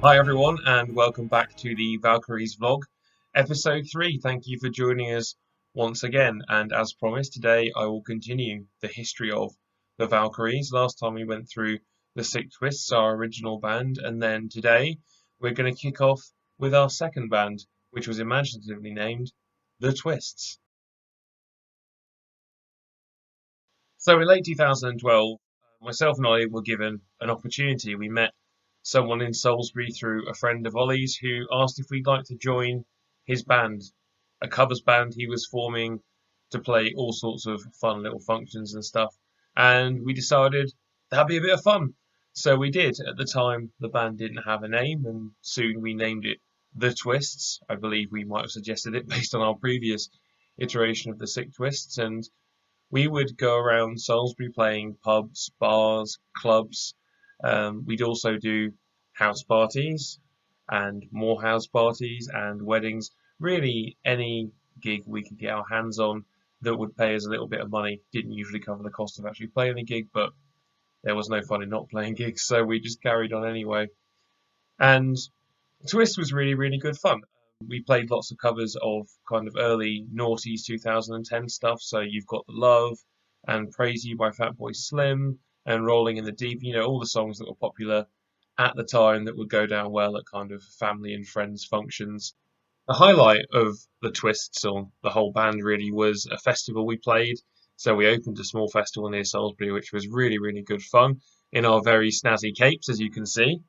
Hi everyone, and welcome back to the Valkyries vlog, episode 3. Thank you for joining us once again. And as promised, today I will continue the history of the Valkyries. Last time we went through the Sick Twists, our original band, and then today we're going to kick off with our second band, which was imaginatively named The Twists. So in late 2012, myself and Olly were given an opportunity. We met someone in Salisbury through a friend of Olly's who asked if we'd like to join his band, a covers band he was forming to play all sorts of fun little functions and stuff. And we decided that'd be a bit of fun. So we did. At the time, the band didn't have a name, and soon we named it The Twists. I believe we might have suggested it based on our previous iteration of the Sick Twists. And we would go around Salisbury playing pubs, bars, clubs. We'd also do house parties and more house parties and weddings. Really, any gig we could get our hands on that would pay us a little bit of money. Didn't usually cover the cost of actually playing the gig, but there was no fun in not playing gigs, so we just carried on anyway. And Twist was really, really good fun. We played lots of covers of kind of early noughties 2010 stuff. So you've got The Love and Praise You by Fatboy Slim and Rolling in the Deep. You know, all the songs that were popular at the time that would go down well at kind of family and friends functions. The highlight of the Twists, or the whole band really, was a festival we played. So we opened a small festival near Salisbury, which was really, really good fun in our very snazzy capes, as you can see.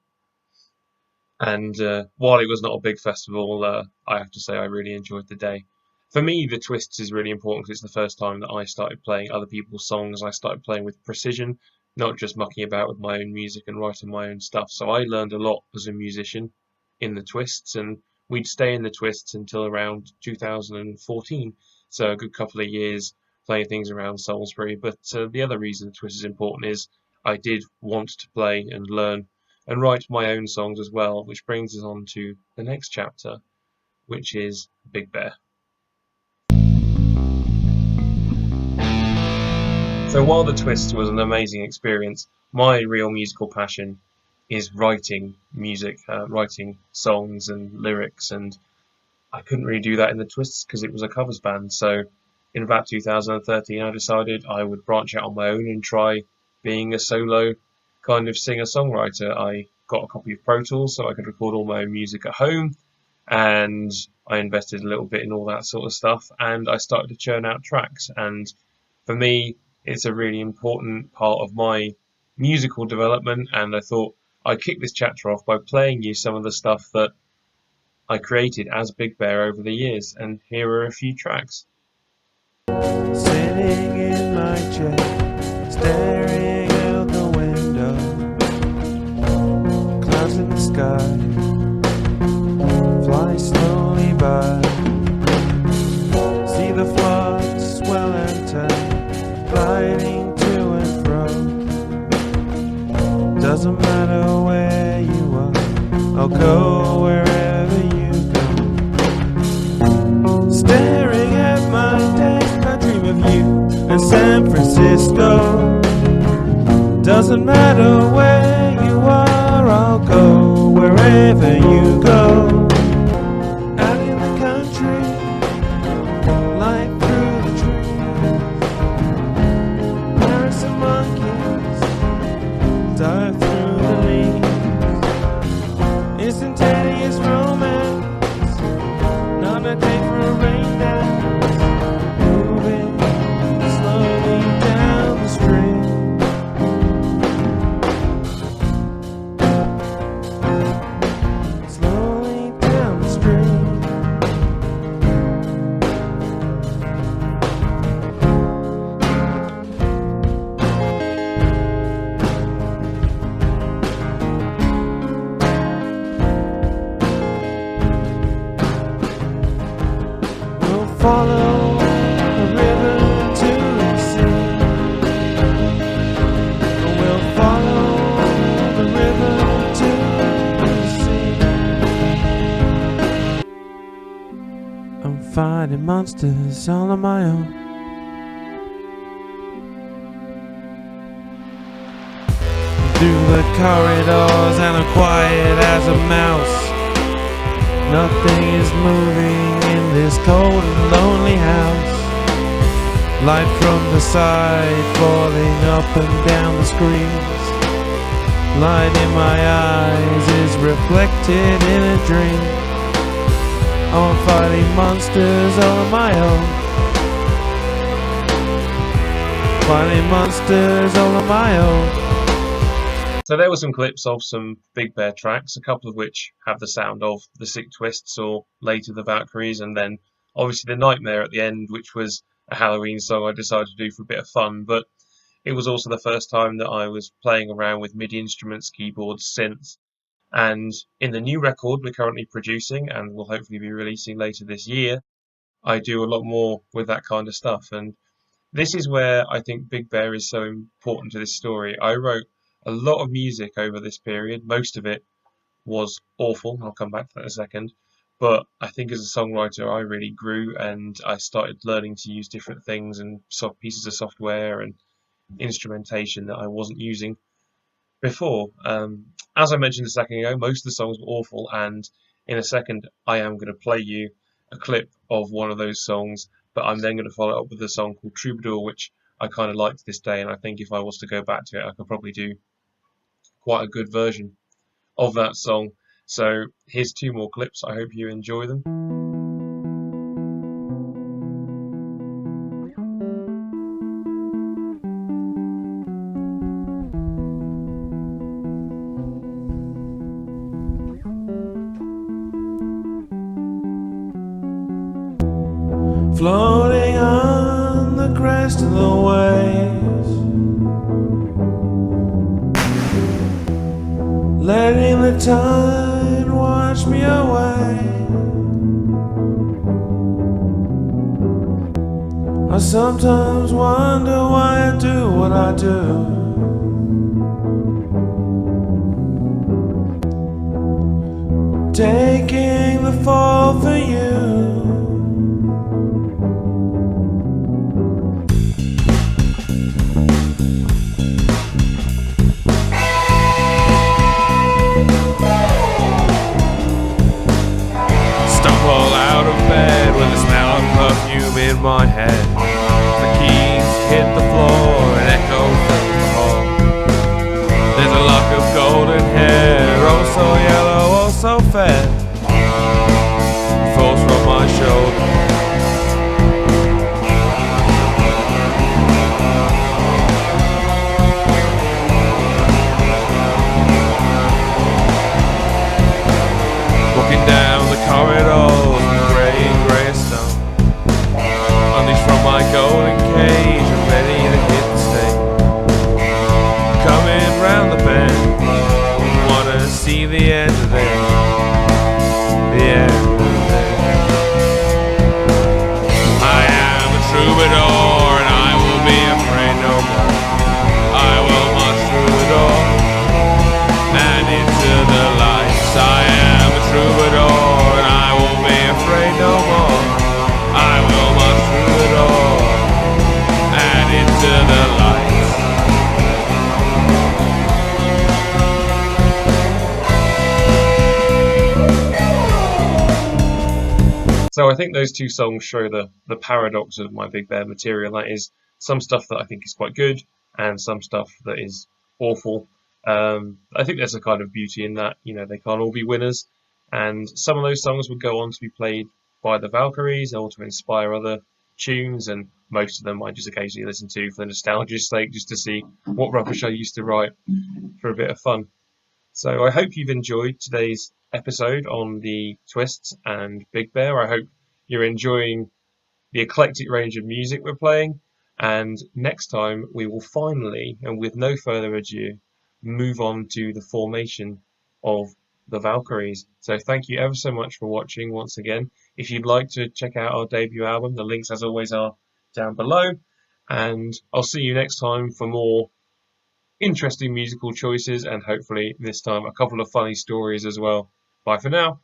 And while it was not a big festival, I have to say I really enjoyed the day. For me, the Twists is really important because it's the first time that I started playing other people's songs. I started playing with precision, not just mucking about with my own music and writing my own stuff. So I learned a lot as a musician in the Twists, and we'd stay in the Twists until around 2014. So a good couple of years playing things around Salisbury. But the other reason the Twist is important is I did want to play and learn and write my own songs as well, which brings us on to the next chapter, which is Big Bear. So while the Twist was an amazing experience, my real musical passion is writing music, writing songs and lyrics, and I couldn't really do that in the Twists because it was a covers band. So in about 2013, I decided I would branch out on my own and try being a solo kind of singer-songwriter. I got a copy of Pro Tools so I could record all my own music at home, and I invested a little bit in all that sort of stuff, and I started to churn out tracks. And for me, it's a really important part of my musical development, and I thought I'd kick this chapter off by playing you some of the stuff that I created as Big Bear over the years, and here are a few tracks. Sitting in my chair, staring out the window, clouds in the sky fly slowly by. See the floods swell and turn, gliding to and fro. Doesn't matter where you are, I'll go wherever you go. Staring at my desk, I dream of you in San Francisco. Doesn't matter where you are, I'll go wherever you go. Out in the country, light through the trees, parrots and monkeys dive through the leaves. Instantaneous romance, not a day for a rain dance, moving slowly down the street. Slowly down the street. We'll follow the river to the sea. We'll follow the river to the sea. I'm fighting monsters all on my own. I'm through the corridors and I'm quiet as a mouse. Nothing is moving in this cold and lonely house. Light from the side falling up and down the screens. Light in my eyes is reflected in a dream. I'm fighting monsters all on my own. Fighting monsters all on my own. So there were some clips of some Big Bear tracks, a couple of which have the sound of the Sick Twists or later the Valkyries, and then obviously the Nightmare at the end, which was a Halloween song I decided to do for a bit of fun. But it was also the first time that I was playing around with MIDI instruments, keyboards, synths, and in the new record we're currently producing and will hopefully be releasing later this year, I do a lot more with that kind of stuff. And this is where I think Big Bear is so important to this story. I wrote a lot of music over this period. Most of it was awful. I'll come back to that in a second. But I think as a songwriter, I really grew and I started learning to use different things and pieces of software and instrumentation that I wasn't using before. As I mentioned a second ago, most of the songs were awful, and in a second, I am going to play you a clip of one of those songs, but I'm then going to follow up with a song called Troubadour, which I kind of like to this day, and I think if I was to go back to it, I could probably do quite a good version of that song. So here's two more clips. I hope you enjoy them. Floating on the crest of the waves, letting the tide wash me away. I sometimes wonder why I do what I do. Taking the fall for you. Stumble out of bed with the smell of perfume in my head. The keys hit the floor and echo through the hall. There's a lock of golden hair, oh so yellow, oh so fair, falls from my shoulder. Walking down the corridors with grey and grey stone, unleashed from my golden cage and ready to hit the stage. Coming round the bend, wanna see the end of it, the end of it. I am a troubadour and I will be afraid no more. I will march through the door and into the lights. I am a troubadour and I will be afraid no more. I will march through the door and into the lights. So I think those two songs show the paradox of my Big Bear material. That is some stuff that I think is quite good and some stuff that is awful. I think there's a kind of beauty in that, they can't all be winners. And some of those songs would go on to be played by the Valkyries or to inspire other tunes, and most of them I just occasionally listen to for the nostalgia's sake, just to see what rubbish I used to write for a bit of fun. So I hope you've enjoyed today's episode on the Twists and Big Bear. I hope you're enjoying the eclectic range of music we're playing. And next time we will finally, and with no further ado, move on to the formation of the Valkyries. So thank you ever so much for watching once again. If you'd like to check out our debut album, the links as always are down below. And I'll see you next time for more interesting musical choices and hopefully this time a couple of funny stories as well. Bye for now.